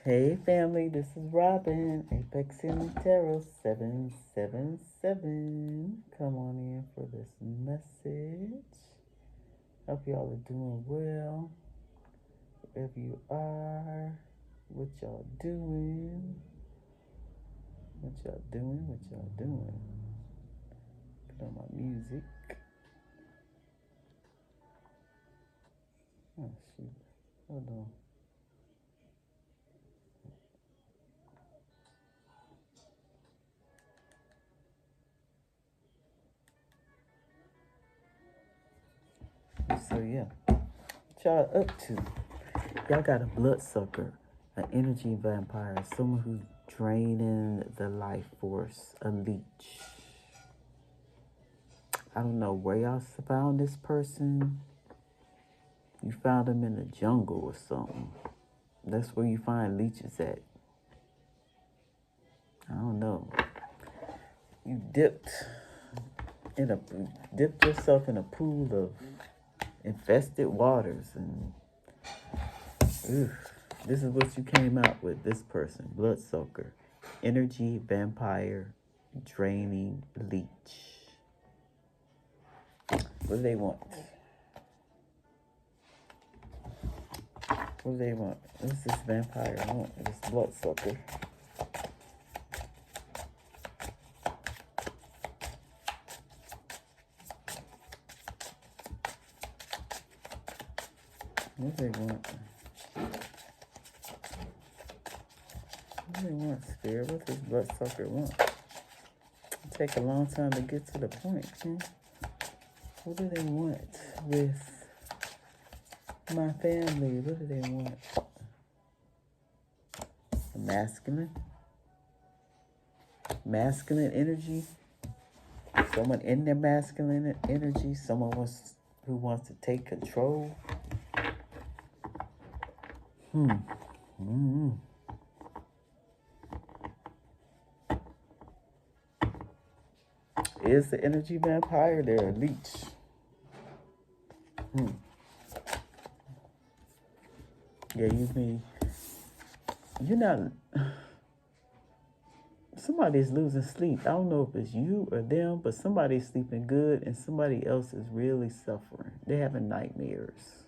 Hey family, this is Robin, Apex in Tarot 777. Come on in for this message. Hope y'all are doing well. Wherever you are, what y'all doing? What y'all doing? What y'all doing? Put on my music. Oh shoot. Hold on. So yeah, what y'all up to? Y'all got a bloodsucker, an energy vampire, someone who's draining the life force, a leech. I don't know where y'all found this person. You found them in the jungle or something. That's where you find leeches at. I don't know. You dipped yourself in a pool of infested waters, and this is what you came out with. This person, bloodsucker, energy vampire, draining leech. What do they want? What do they want? What's this vampire want? This bloodsucker. What do they want? What do they want, Spirit? What does bloodsucker want? It take a long time to get to the point, huh? What do they want with my family? What do they want? Masculine? Masculine energy? Someone in their masculine energy? Someone who wants to take control? Is the energy vampire there a leech? Yeah, you're not, somebody's losing sleep. I don't know if it's you or them, but somebody's sleeping good and somebody else is really suffering. They're having nightmares.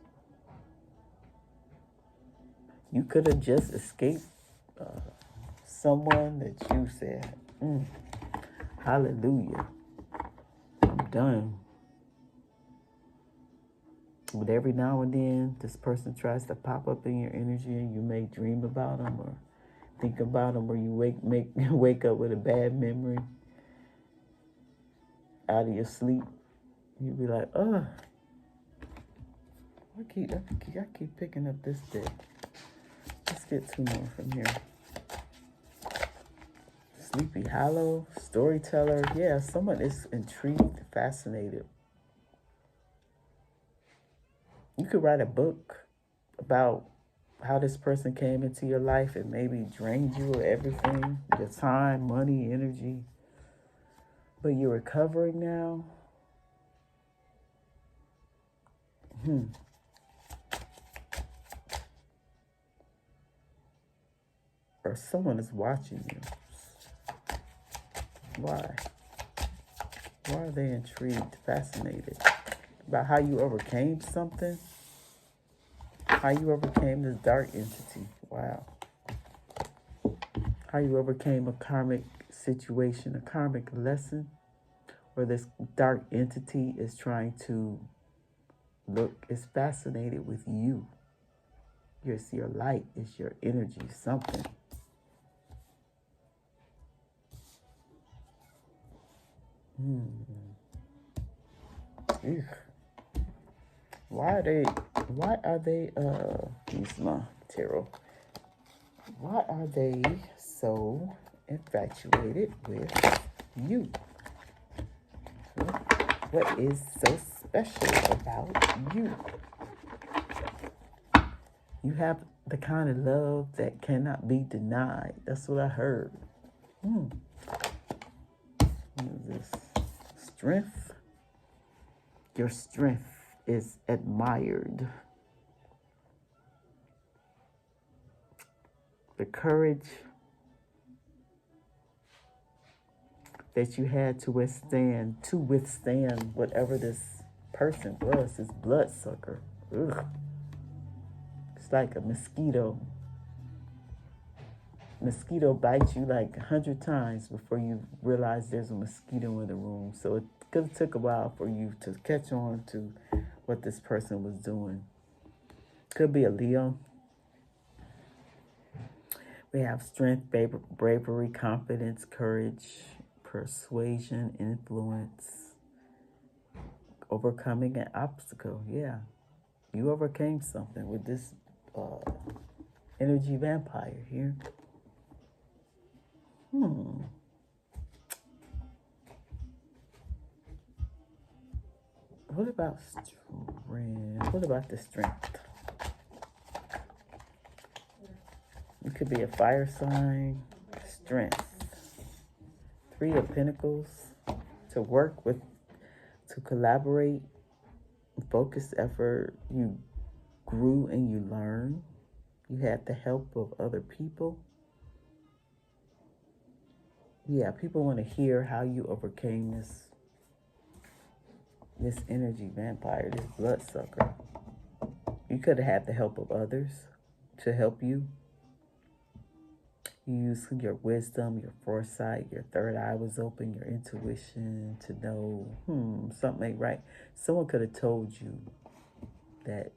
You could have just escaped someone that you said, hallelujah, I'm done. But every now and then, this person tries to pop up in your energy, and you may dream about them or think about them, or you wake up with a bad memory out of your sleep. You be like, I keep picking up this bit. Let's get two more from here. Sleepy Hollow, storyteller. Yeah, someone is intrigued, fascinated. You could write a book about how this person came into your life and maybe drained you of everything, your time, money, energy. But you're recovering now. Or someone is watching you. Why? Why are they intrigued, fascinated about how you overcame something? How you overcame this dark entity? Wow. How you overcame a karmic situation, a karmic lesson, where this dark entity is trying to is fascinated with you. It's your light, it's your energy, something. Why are they, use my tarot. Why are they so infatuated with you? What is so special about you? You have the kind of love that cannot be denied. That's what I heard. What is this? Strength. Your strength is admired. the courage that you had to withstand whatever this person was, this bloodsucker. Ugh. It's like a mosquito. Mosquito bites you like 100 times before you realize there's a mosquito in the room. So it could have took a while for you to catch on to what this person was doing. Could be a Leo. We have strength, bravery, confidence, courage, persuasion, influence, overcoming an obstacle. Yeah, you overcame something with this energy vampire here. What about strength? What about the strength? It could be a fire sign. Strength. 3 of Pentacles. To work with, to collaborate, focused effort. You grew and you learned. You had the help of other people. Yeah, people want to hear how you overcame this energy vampire, this bloodsucker. You could have had the help of others to help you. You used your wisdom, your foresight, your third eye was open, your intuition to know, something ain't right. Someone could have told you that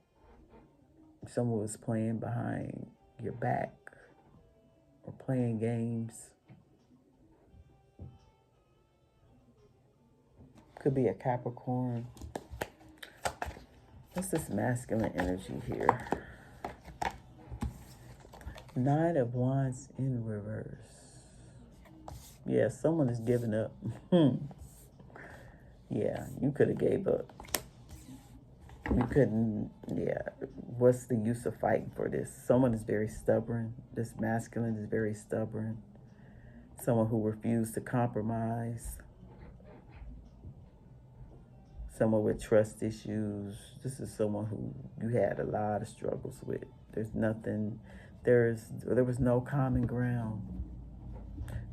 someone was playing behind your back or playing games. Could be a Capricorn. What's this masculine energy here? 9 of Wands in reverse. Yeah, someone is giving up. Yeah, you could have gave up. You couldn't, yeah. What's the use of fighting for this? Someone is very stubborn. This masculine is very stubborn. Someone who refused to compromise. Someone with trust issues. This is someone who you had a lot of struggles with. There was no common ground.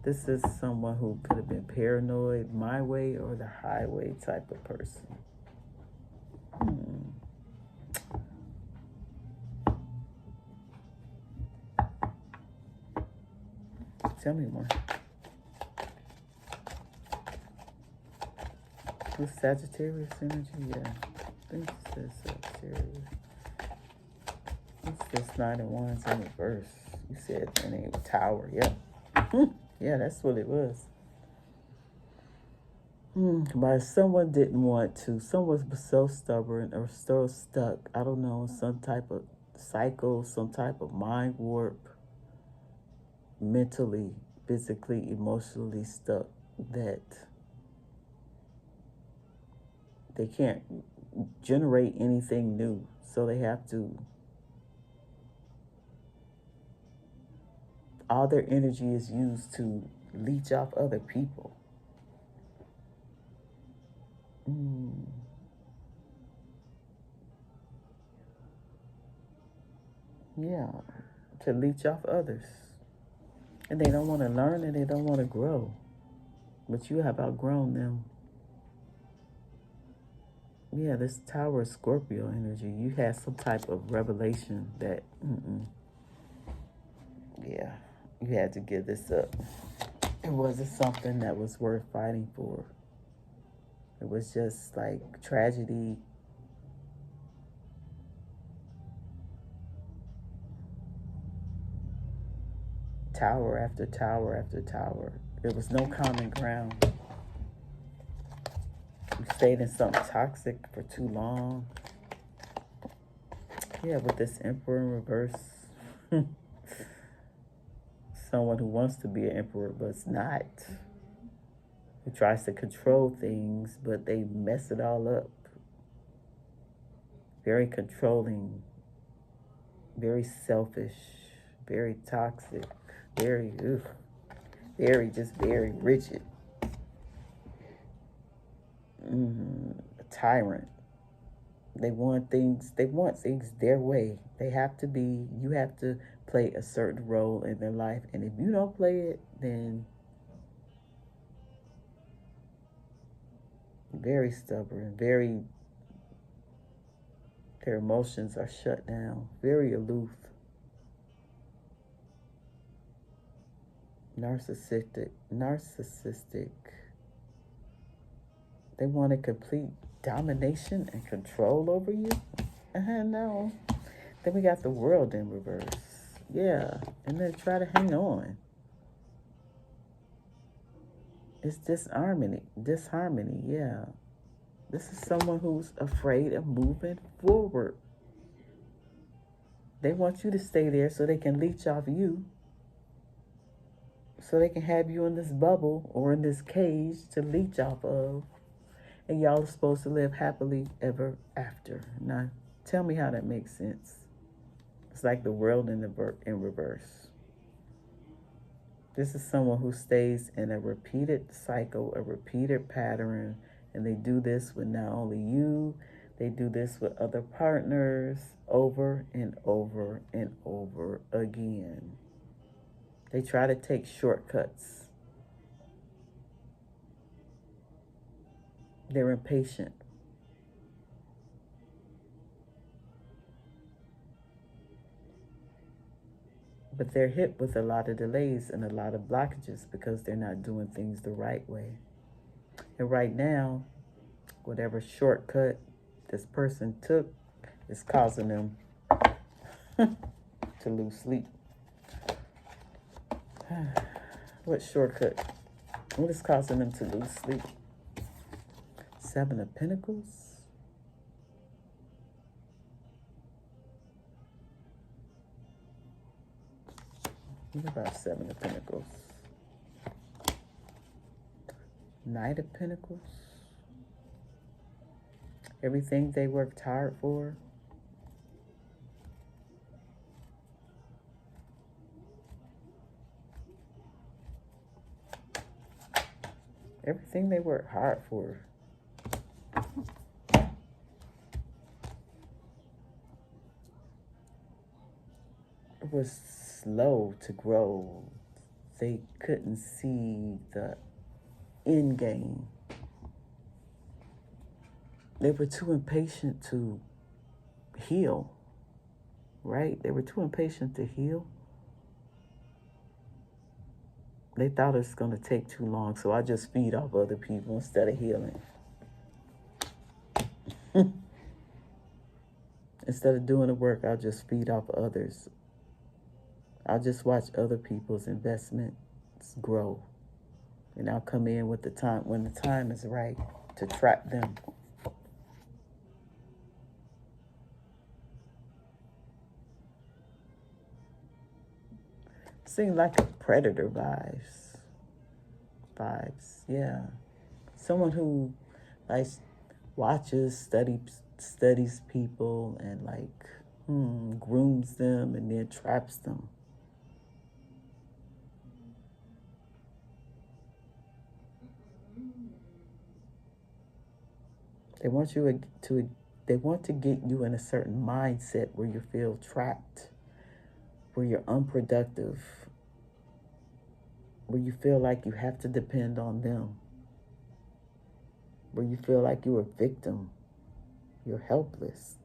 This is someone who could have been paranoid, my way or the highway type of person. Tell me more. This Sagittarius energy, yeah. I think it says Sagittarius. What's this 9 of Wands in reverse? You said the name Tower, yeah. Yeah, that's what it was. But someone didn't want to. Someone was so stubborn or so stuck. I don't know, some type of cycle, some type of mind warp. Mentally, physically, emotionally stuck that they can't generate anything new. So they have to, all their energy is used to leech off other people. Yeah, to leech off others. And they don't want to learn and they don't want to grow. But you have outgrown them. Yeah, this Tower Scorpio energy, you had some type of revelation that, yeah, you had to give this up. It wasn't something that was worth fighting for. It was just like tragedy. Tower after tower after tower. There was no common ground. You stayed in something toxic for too long. Yeah, with this Emperor in reverse. Someone who wants to be an emperor but it's not. Who tries to control things but they mess it all up. Very controlling. Very selfish. Very toxic. Very rigid. A tyrant. They want things their way. You have to play a certain role in their life. And if you don't play it, then very stubborn, their emotions are shut down, very aloof, narcissistic. They want a complete domination and control over you. No. Then we got the world in reverse. Yeah, and they try to hang on. It's disharmony, yeah. This is someone who's afraid of moving forward. They want you to stay there so they can leech off you. So they can have you in this bubble or in this cage to leech off of. And y'all are supposed to live happily ever after. Now, tell me how that makes sense. It's like the world in reverse. This is someone who stays in a repeated cycle, a repeated pattern, and they do this with not only you, they do this with other partners over and over and over again. They try to take shortcuts. They're impatient. But they're hit with a lot of delays and a lot of blockages because they're not doing things the right way. And right now, whatever shortcut this person took is causing them to lose sleep. What shortcut? What is causing them to lose sleep? 7 of Pentacles. What about 7 of Pentacles? Knight of Pentacles. Everything they worked hard for. Everything they worked hard for. It was slow to grow. They couldn't see the end game. They were too impatient to heal, right? They were too impatient to heal. They thought it's going to take too long, so I just feed off other people instead of healing. Instead of doing the work, I'll just feed off others. I'll just watch other people's investments grow. And I'll come in with the time when the time is right to trap them. Seems like a predator vibes, yeah. Someone who watches, studies people and grooms them and then traps them. They want to get you in a certain mindset where you feel trapped, where you're unproductive, where you feel like you have to depend on them, where you feel like you're a victim, you're helpless.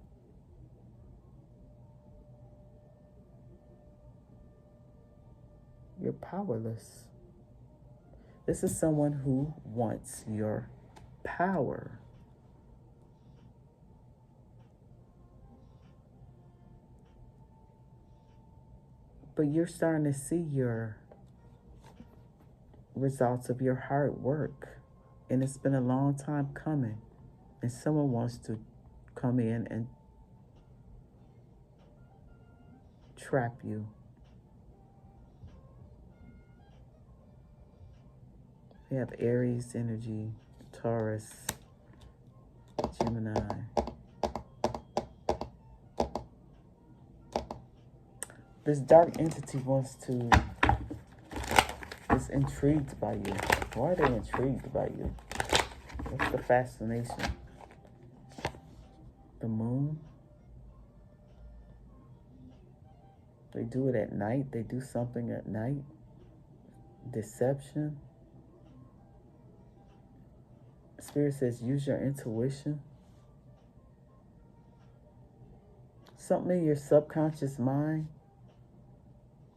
You're powerless. This is someone who wants your power. But you're starting to see your results of your hard work. And it's been a long time coming. And someone wants to come in and trap you. We have Aries energy, Taurus, Gemini. This dark entity is intrigued by you. Why are they intrigued by you? What's the fascination? The Moon. They do it at night. They do something at night. Deception. Spirit says use your intuition. Something in your subconscious mind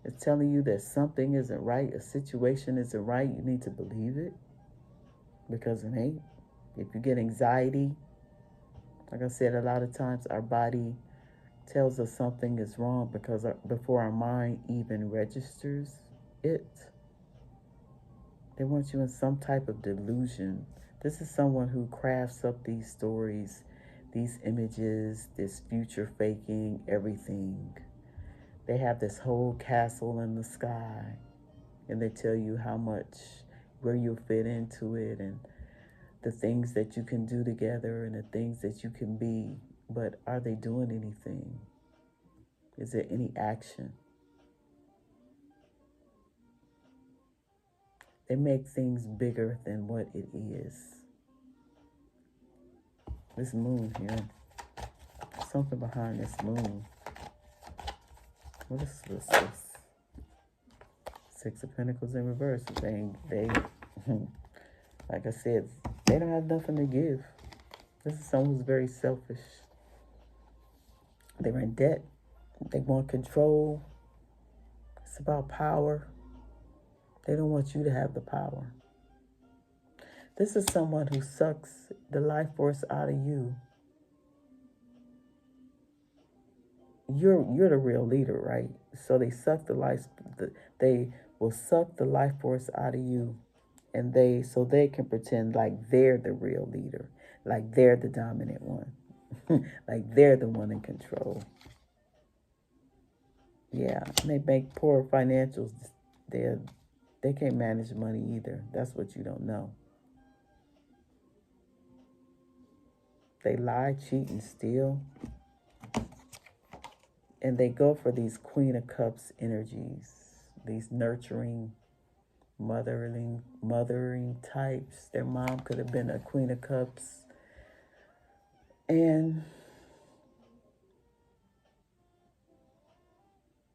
is telling you that something isn't right, a situation isn't right. You need to believe it because it ain't. If you get anxiety, like I said, a lot of times our body tells us something is wrong because before our mind even registers it, they want you in some type of delusion. This is someone who crafts up these stories, these images, this future faking, everything. They have this whole castle in the sky, and they tell you how much, where you'll fit into it, and the things that you can do together, and the things that you can be. But are they doing anything? Is there any action? They make things bigger than what it is. This moon here, something behind this moon. What is this? Six of Pentacles in reverse. They like I said, they don't have nothing to give. This is someone who's very selfish. They're in debt. They want control. It's about power. They don't want you to have the power. This is someone who sucks the life force out of you. You're the real leader, right? So they suck they will suck the life force out of you, and so they can pretend like they're the real leader, like they're the dominant one, like they're the one in control. Yeah, and they make poor financials. They can't manage money either. That's what you don't know. They lie, cheat, and steal. And they go for these Queen of Cups energies, these nurturing, mothering types. Their mom could have been a Queen of Cups. And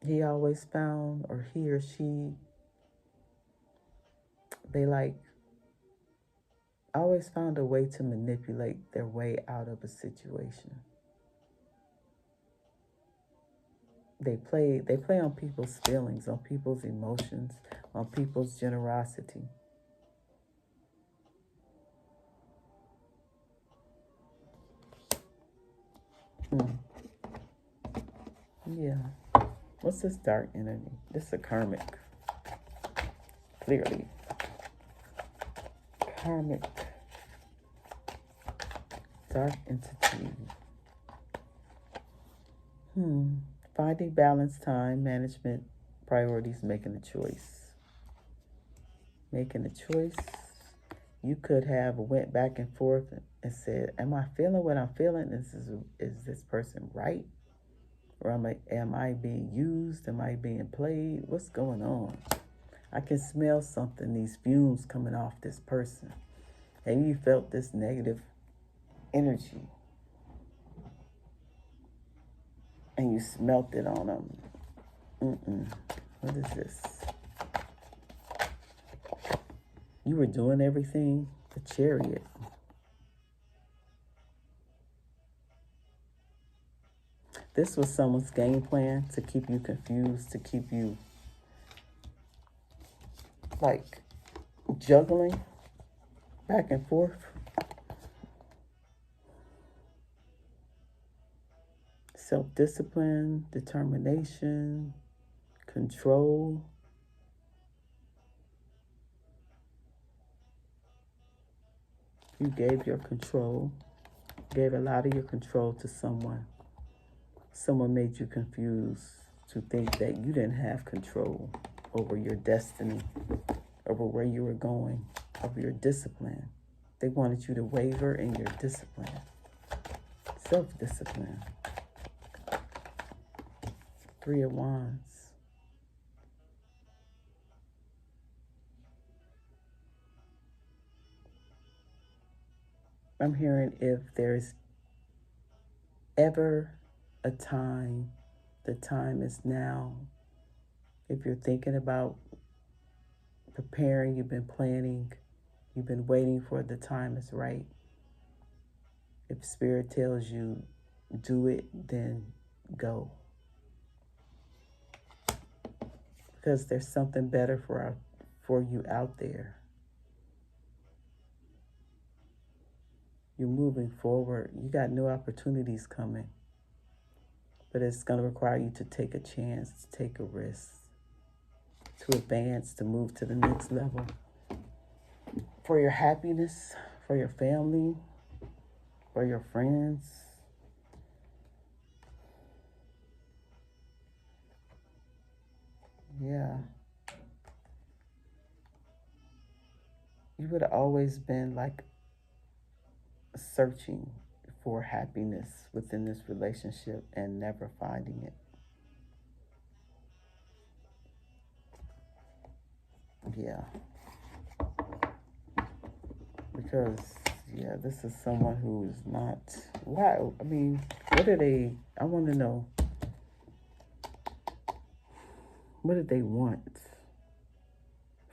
he always found, or he or she, they always found a way to manipulate their way out of a situation. They play on people's feelings, on people's emotions, on people's generosity. Yeah. What's this dark energy? This is a karmic. Clearly. Karmic. Dark entity. Finding balance, time, management, priorities, making a choice. Making a choice. You could have went back and forth and said, am I feeling what I'm feeling? Is this person right? Or am I being used? Am I being played? What's going on? I can smell something, these fumes coming off this person. Have you felt this negative energy? And you smelt it on them. What is this? You were doing everything. The Chariot. This was someone's game plan to keep you confused, to keep you like juggling back and forth. Self-discipline, determination, control. You gave your control, gave a lot of your control to someone. Someone made you confused to think that you didn't have control over your destiny, over where you were going, over your discipline. They wanted you to waver in your discipline, self-discipline. Three of Wands. I'm hearing if there's ever a time, the time is now If you're thinking about preparing, you've been planning, you've been waiting for the time is right. If Spirit tells you do it, then go. Because there's something better for you out there. You're moving forward. You got new opportunities coming. But it's going to require you to take a chance, to take a risk, to advance, to move to the next level. For your happiness, for your family, for your friends. Yeah. You would have always been like searching for happiness within this relationship and never finding it. Yeah. Because, yeah, this is someone who is not. Why? I mean, what are they? I want to know. What did they want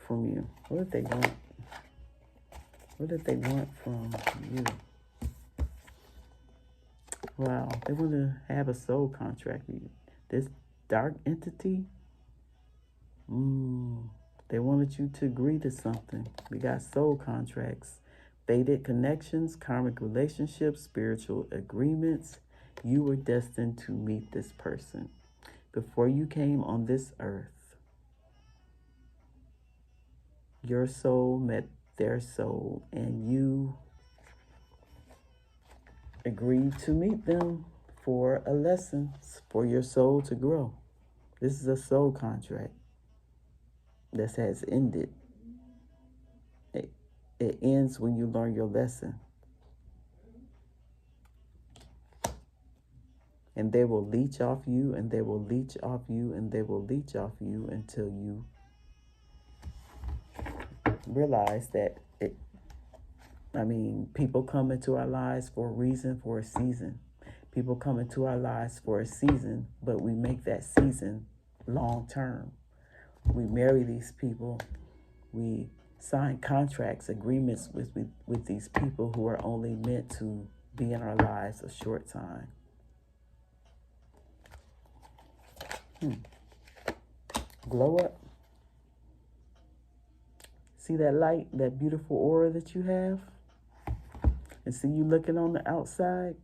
from you? What did they want? What did they want from you? Wow, they want to have a soul contract with you. This dark entity, they wanted you to agree to something. We got soul contracts, fated connections, karmic relationships, spiritual agreements. You were destined to meet this person. Before you came on this earth, your soul met their soul, and you agreed to meet them for a lesson, for your soul to grow. This is a soul contract that has ended. It ends when you learn your lesson. And they will leech off you, and they will leech off you, and they will leech off you until you realize that people come into our lives for a reason, for a season. People come into our lives for a season, but we make that season long term. We marry these people. We sign contracts, agreements with these people who are only meant to be in our lives a short time. Glow up. See that light, that beautiful aura that you have? And see you looking on the outside?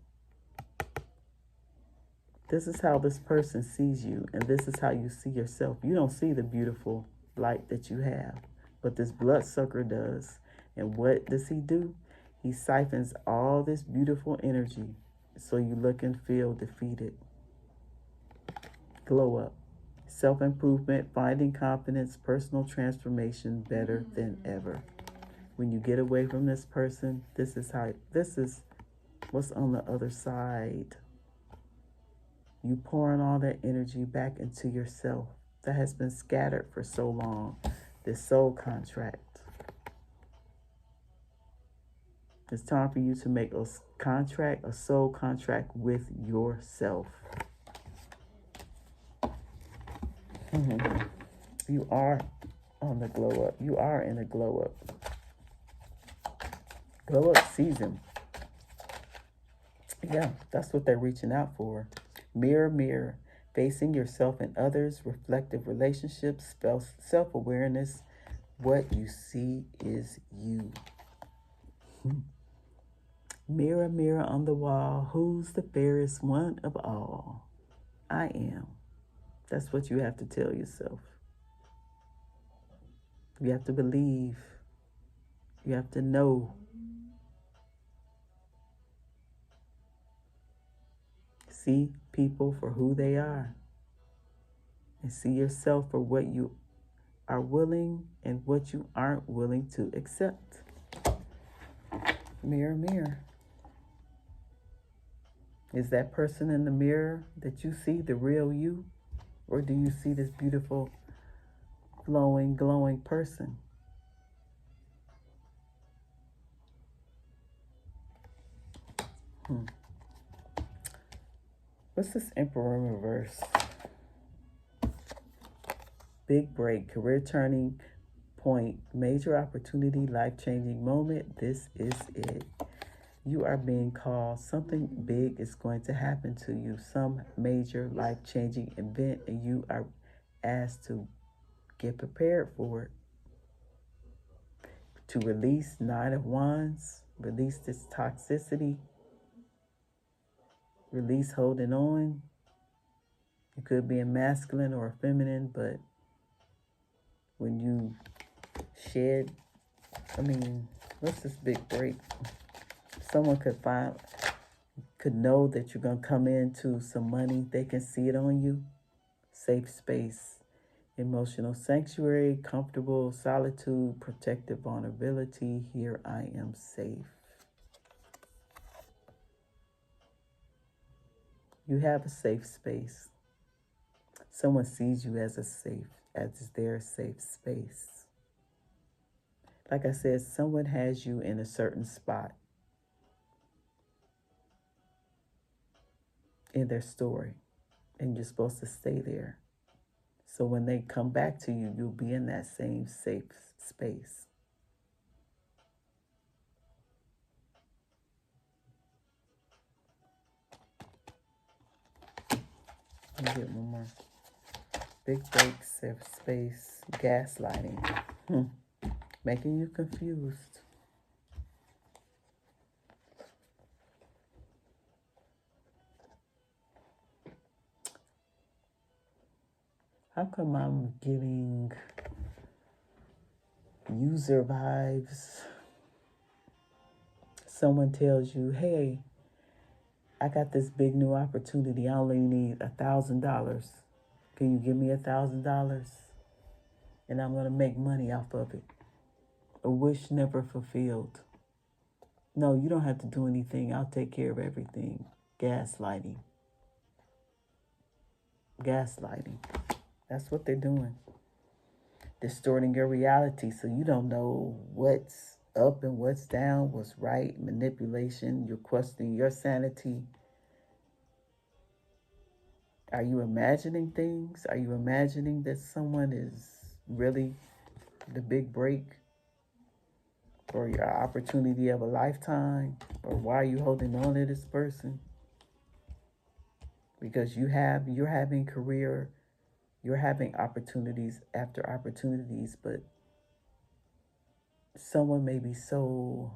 This is how this person sees you, and this is how you see yourself. You don't see the beautiful light that you have, but this bloodsucker does. And what does he do? He siphons all this beautiful energy so you look and feel defeated. Glow up. Self-improvement, finding confidence, personal transformation better than ever. When you get away from this person, this is what's on the other side. You pouring all that energy back into yourself that has been scattered for so long. This soul contract. It's time for you to make a soul contract with yourself. You are on the glow up. You are in a glow up. Glow up season. Yeah, that's what they're reaching out for. Mirror, mirror. Facing yourself and others. Reflective relationships. Self-awareness. What you see is you. Mirror, mirror on the wall. Who's the fairest one of all? I am. That's what you have to tell yourself. You have to believe. You have to know. See people for who they are. And see yourself for what you are willing and what you aren't willing to accept. Mirror, mirror. Is that person in the mirror that you see the real you? Or do you see this beautiful, flowing, glowing person? What's this Emperor in reverse? Big break, career turning point, major opportunity, life-changing moment. This is it. You are being called. Something big is going to happen to you. Some major life-changing event, and you are asked to get prepared for it. To release Nine of Wands, release this toxicity, release holding on. It could be a masculine or a feminine, but when you shed, what's this big break? Someone could know that you're going to come into some money. They can see it on you. Safe space, emotional sanctuary, comfortable solitude, protective vulnerability. Here I am safe. You have a safe space. Someone sees you as their safe space. Like I said, someone has you in a certain spot in their story, and you're supposed to stay there. So when they come back to you, you'll be in that same safe space. Let me get one more. Big break, safe space, gaslighting. Making you confused. How come I'm getting user vibes? Someone tells you, hey, I got this big new opportunity. I only need $1,000. Can you give me $1,000? And I'm going to make money off of it. A wish never fulfilled. No, you don't have to do anything. I'll take care of everything. Gaslighting. Gaslighting. That's what they're doing. Distorting your reality so you don't know what's up and what's down, what's right. Manipulation. You're questioning your sanity. Are you imagining things? Are you imagining that someone is really the big break or your opportunity of a lifetime? Or why are you holding on to this person? Because you're having opportunities after opportunities, but someone may be so,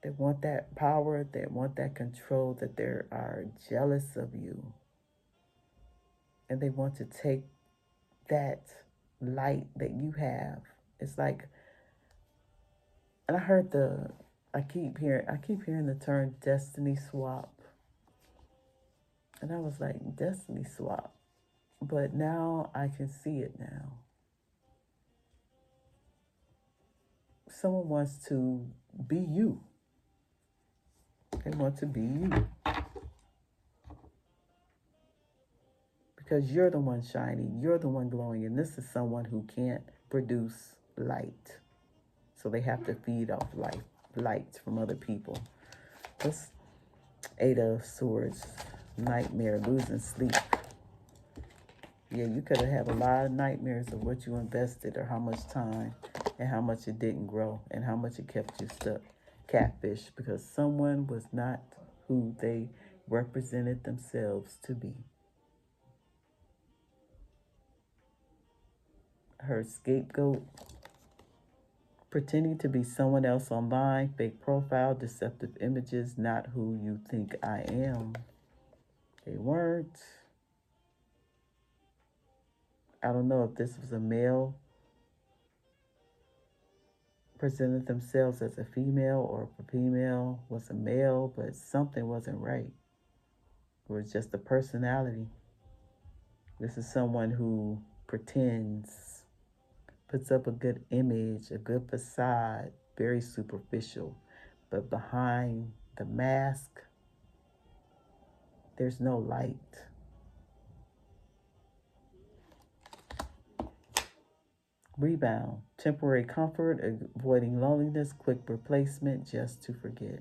they want that power, they want that control, that they are jealous of you. And they want to take that light that you have. It's like, and I keep hearing the term destiny swap. And I was like, destiny swap. But now I can see it now. Someone wants to be you. They want to be you. Because you're the one shining, you're the one glowing, and this is someone who can't produce light. So they have to feed off light from other people. This Eight of Swords, nightmare, losing sleep. Yeah, you could have had a lot of nightmares of what you invested or how much time and how much it didn't grow and how much it kept you stuck. Catfish, because someone was not who they represented themselves to be. Her scapegoat, pretending to be someone else online, fake profile, deceptive images, not who you think I am. They weren't. I don't know if this was a male presented themselves as a female or if a female was a male, but something wasn't right. It was just a personality. This is someone who pretends, puts up a good image, a good facade, very superficial, but behind the mask, there's no light. Rebound, temporary comfort, avoiding loneliness, quick replacement, just to forget.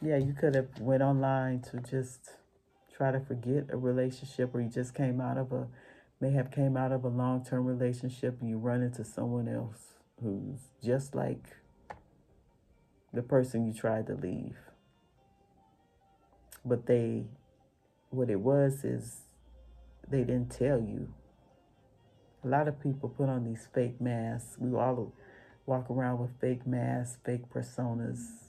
Yeah, you could have went online to just try to forget a relationship, or you just came out of a may have came out of a long-term relationship and you run into someone else who's just like the person you tried to leave. But what it was is they didn't tell you. A lot of people put on these fake masks. We all walk around with fake masks, fake personas.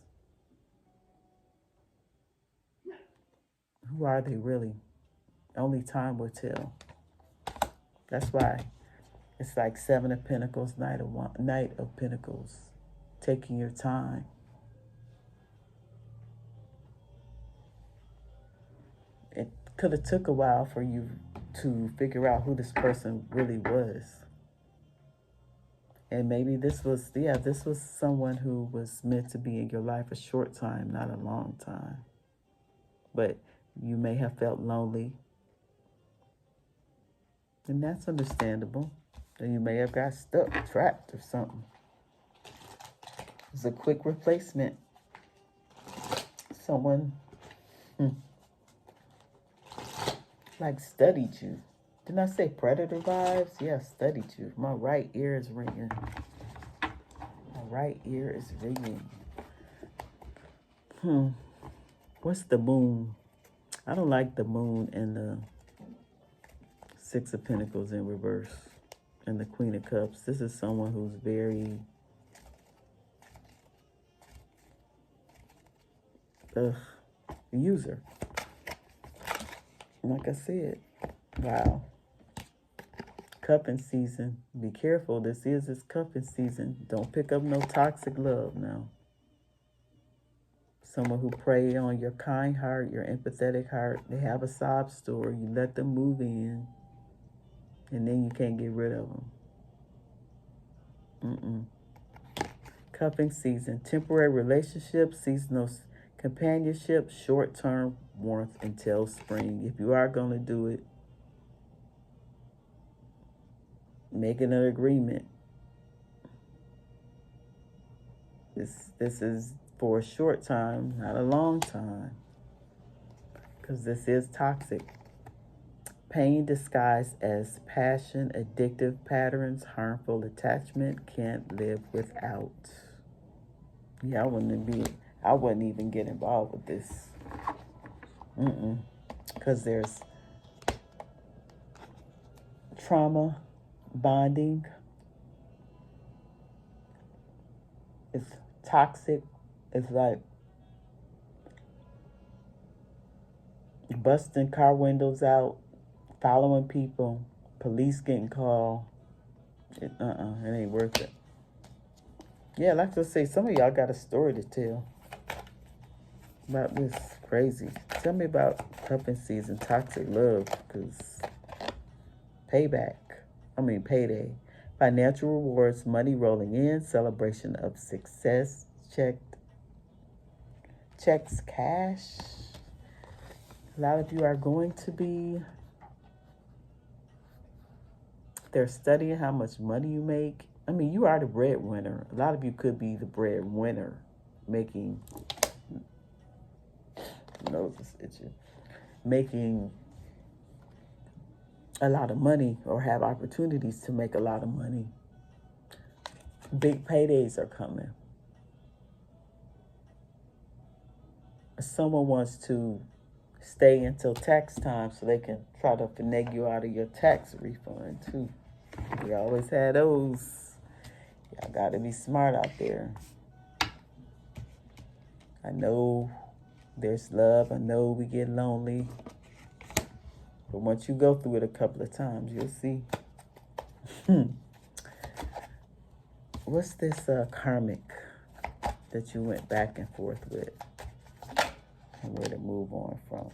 Who are they really? Only time will tell. That's why it's like Seven of Pentacles, Knight of Pentacles. Taking your time. It could have took a while for you to figure out who this person really was. And maybe this was someone who was meant to be in your life a short time, not a long time. But you may have felt lonely. And that's understandable. And you may have got stuck, trapped or something. It's a quick replacement. Someone like studied you. Didn't I say predator vibes? Yeah, studied you. My right ear is ringing. My right ear is ringing. What's the moon? I don't like the moon and the Six of Pentacles in reverse and the Queen of Cups. This is someone who's very user. Like I said, wow. Cupping season. Be careful. This cupping season. Don't pick up no toxic love now. Someone who prey on your kind heart, your empathetic heart. They have a sob story. You let them move in. And then you can't get rid of them. Cupping season. Temporary relationship. Seasonal companionship. Short-term warmth until spring. If you are going to do it, making an agreement. This is for a short time, not a long time. Because this is toxic. Pain disguised as passion, addictive patterns, harmful attachment, can't live without. Yeah, I wouldn't even get involved with this. Because there's trauma, bonding. It's toxic. It's like busting car windows out, following people, police getting called. It ain't worth it. Yeah, like I say, some of y'all got a story to tell about this. Crazy. Tell me about cupping season, toxic love, because payday. Financial rewards, money rolling in, celebration of success, checks cash. A lot of you are going to be, they're studying how much money you make. You are the breadwinner. A lot of you could be the breadwinner, making, nose is itching, making a lot of money or have opportunities to make a lot of money. Big paydays are coming. Someone wants to stay until tax time so they can try to finagle you out of your tax refund too. We always had those. Y'all gotta be smart out there. I know there's love. I know we get lonely. But once you go through it a couple of times, you'll see. What's this karmic that you went back and forth with? And where to move on from?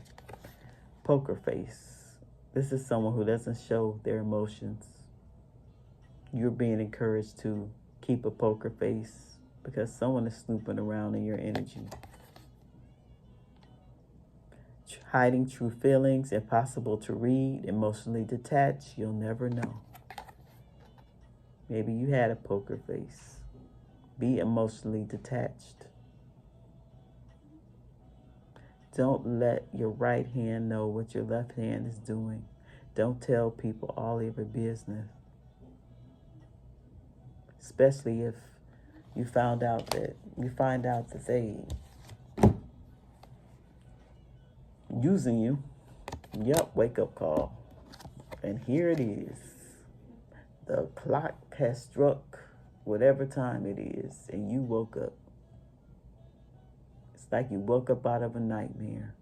Poker face. This is someone who doesn't show their emotions. You're being encouraged to keep a poker face because someone is snooping around in your energy. Hiding true feelings, impossible to read, emotionally detached, you'll never know. Maybe you had a poker face. Be emotionally detached. Don't let your right hand know what your left hand is doing. Don't tell people all of your business. Especially if you find out that they using you. Yep, wake up call. And here it is. The clock has struck whatever time it is, and you woke up. It's like you woke up out of a nightmare.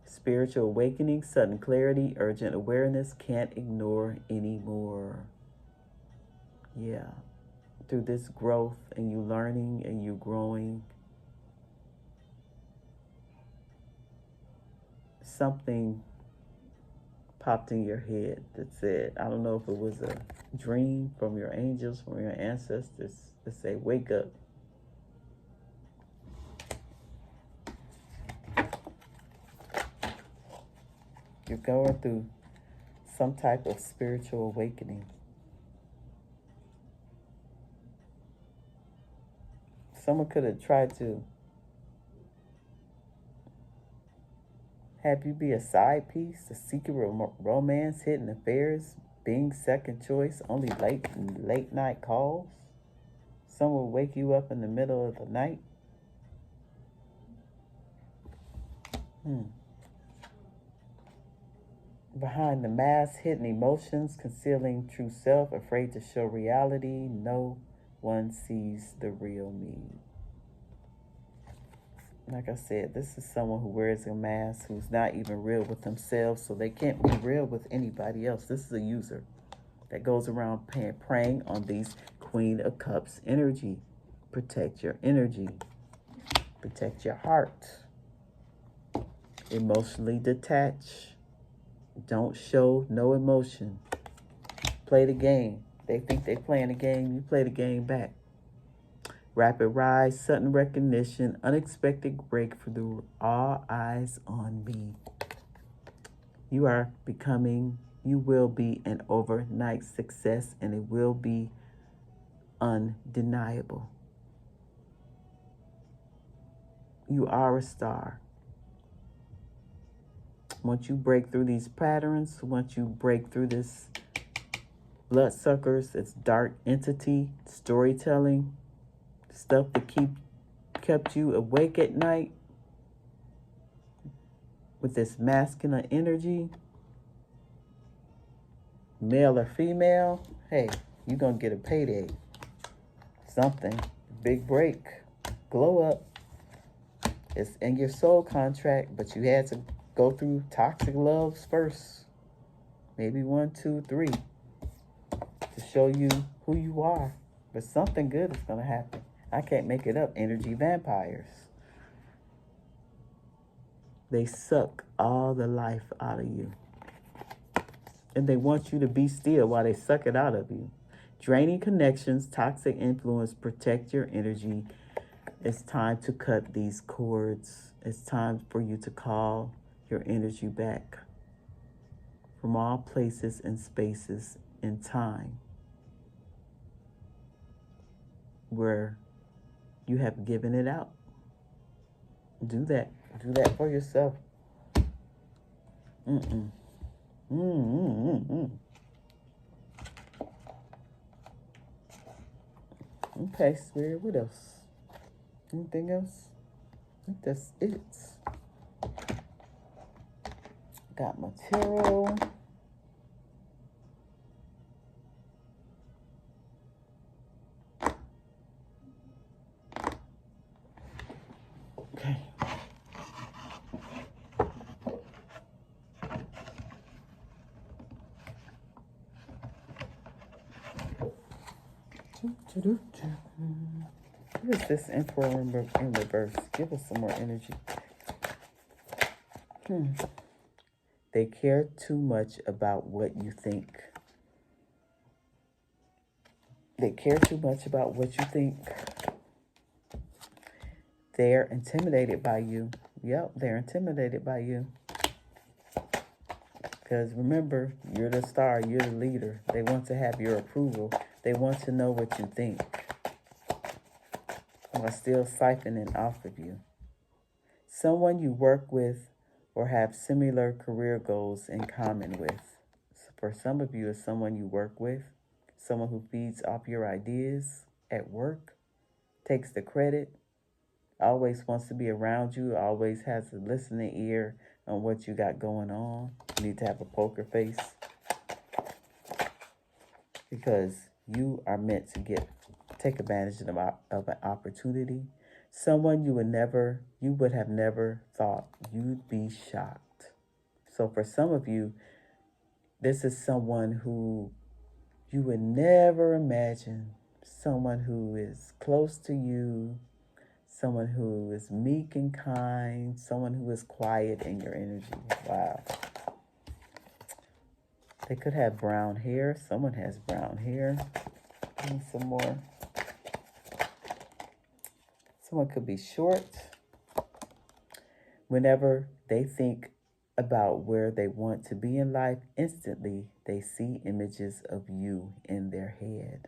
Spiritual awakening, sudden clarity, urgent awareness, can't ignore anymore. Yeah. Through this growth and you learning and you growing, something popped in your head that said, I don't know if it was a dream from your angels, from your ancestors, that say, wake up. You're going through some type of spiritual awakening. Someone could have tried to have you be a side piece, a secret romance, hidden affairs, being second choice, only late night calls. Someone will wake you up in the middle of the night. Behind the mask, hidden emotions, concealing true self, afraid to show reality. No one sees the real me. Like I said, this is someone who wears a mask, who's not even real with themselves, so they can't be real with anybody else. This is a user that goes around preying on these Queen of Cups energy. Protect your energy. Protect your heart. Emotionally detach. Don't show no emotion. Play the game. They think they're playing a game. You play the game back. Rapid rise, sudden recognition, unexpected breakthrough, all eyes on me. You will be an overnight success, and it will be undeniable. You are a star. Once you break through these patterns, once you break through this bloodsuckers, it's dark entity, storytelling, stuff that kept you awake at night with this masculine energy, male or female, hey, you're going to get a payday. Something, big break, glow up. It's in your soul contract, but you had to go through toxic loves first. Maybe 1, 2, 3 to show you who you are. But something good is going to happen. I can't make it up. Energy vampires. They suck all the life out of you. And they want you to be still while they suck it out of you. Draining connections, toxic influence, protect your energy. It's time to cut these cords. It's time for you to call your energy back from all places and spaces in time where you have given it out. Do that. Do that for yourself. Okay, Spirit, what else? Anything else? I think that's it. Got my tarot. Okay. What is this Emperor in reverse? Give us some more energy. They care too much about what you think. They care too much about what you think. They're intimidated by you. Yep, they're intimidated by you. Because remember, you're the star, you're the leader. They want to have your approval. They want to know what you think, while still siphoning off of you. Someone you work with or have similar career goals in common with. So for some of you, it's someone you work with, someone who feeds off your ideas at work, takes the credit, always wants to be around you, always has a listening ear on what you got going on. You need to have a poker face because you are meant to take advantage of an opportunity. Someone you would have never thought. You'd be shocked. So for some of you, this is someone who you would never imagine. Someone who is close to you, someone who is meek and kind, someone who is quiet in your energy. Wow. They could have brown hair. Someone has brown hair. Give me some more. Someone could be short. Whenever they think about where they want to be in life, instantly they see images of you in their head.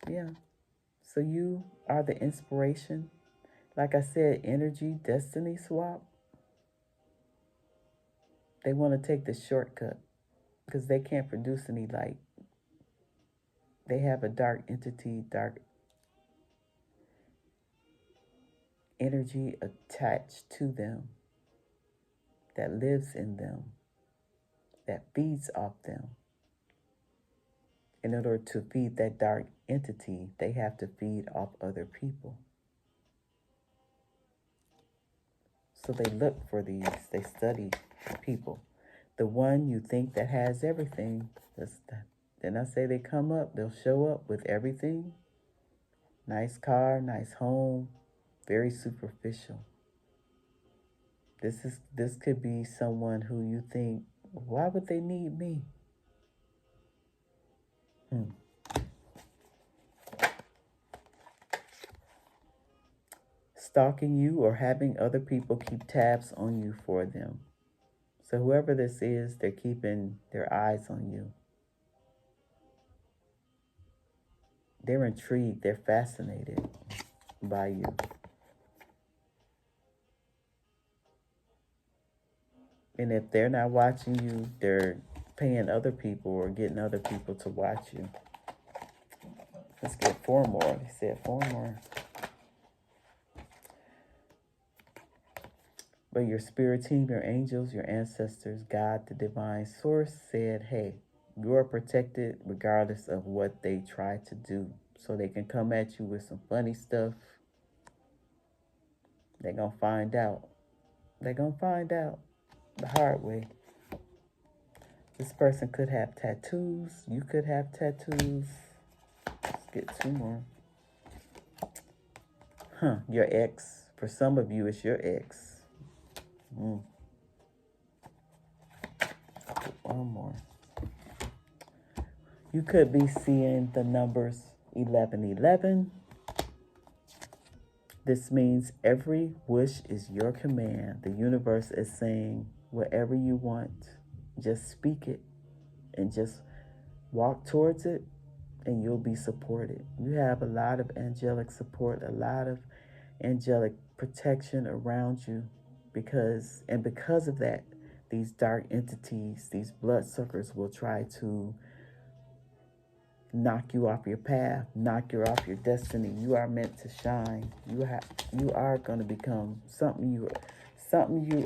Yeah. So you are the inspiration. Like I said, energy, destiny swap. They want to take the shortcut because they can't produce any light. They have a dark entity, dark energy attached to them that lives in them, that feeds off them. In order to feed that dark entity, they have to feed off other people. So they look for these, they study people. The one you think that has everything, then I say they come up, they'll show up with everything. Nice car, nice home, very superficial. This could be someone who you think, why would they need me? Stalking you or having other people keep tabs on you for them. So whoever this is, they're keeping their eyes on you. They're intrigued, they're fascinated by you. And if they're not watching you, they're paying other people or getting other people to watch you. Let's get 4 more. They said 4 more. But your spirit team, your angels, your ancestors, God, the divine source said, hey, you are protected regardless of what they try to do. So they can come at you with some funny stuff. They're going to find out. They're going to find out the hard way. This person could have tattoos. You could have tattoos. Let's get 2 more. Your ex. For some of you, it's your ex. One more. You could be seeing the numbers 1111. This means every wish is your command. The universe is saying whatever you want, just speak it and just walk towards it and you'll be supported. You have a lot of angelic support, a lot of angelic protection around you because of that, these dark entities, these bloodsuckers will try to knock you off your path, knock you off your destiny. You are meant to shine. You are going to become something you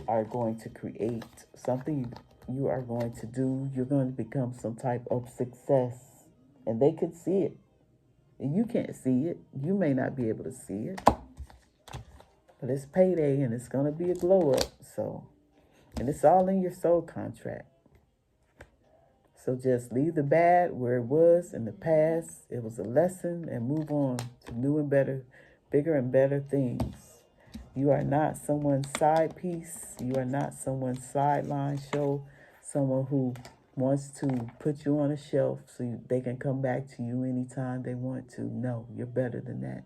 are going to create, something you are going to do. You're going to become some type of success, and they can see it. And you can't see it. You may not be able to see it, but it's payday, and it's going to be a glow up. And it's all in your soul contract. So just leave the bad where it was in the past. It was a lesson and move on to new and better, bigger and better things. You are not someone's side piece. You are not someone's sideline show. Someone who wants to put you on a shelf so they can come back to you anytime they want to. No, you're better than that.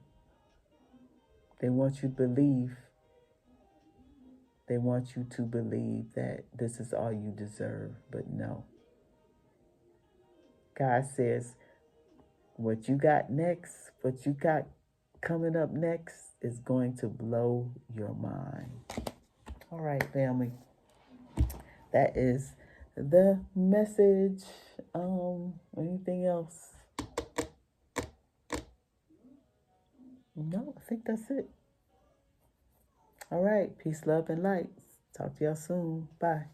They want you to believe. They want you to believe that this is all you deserve, but no. God says, what you got next, what you got coming up next is going to blow your mind. All right, family. That is the message. Anything else? No, I think that's it. All right. Peace, love, and light. Talk to y'all soon. Bye.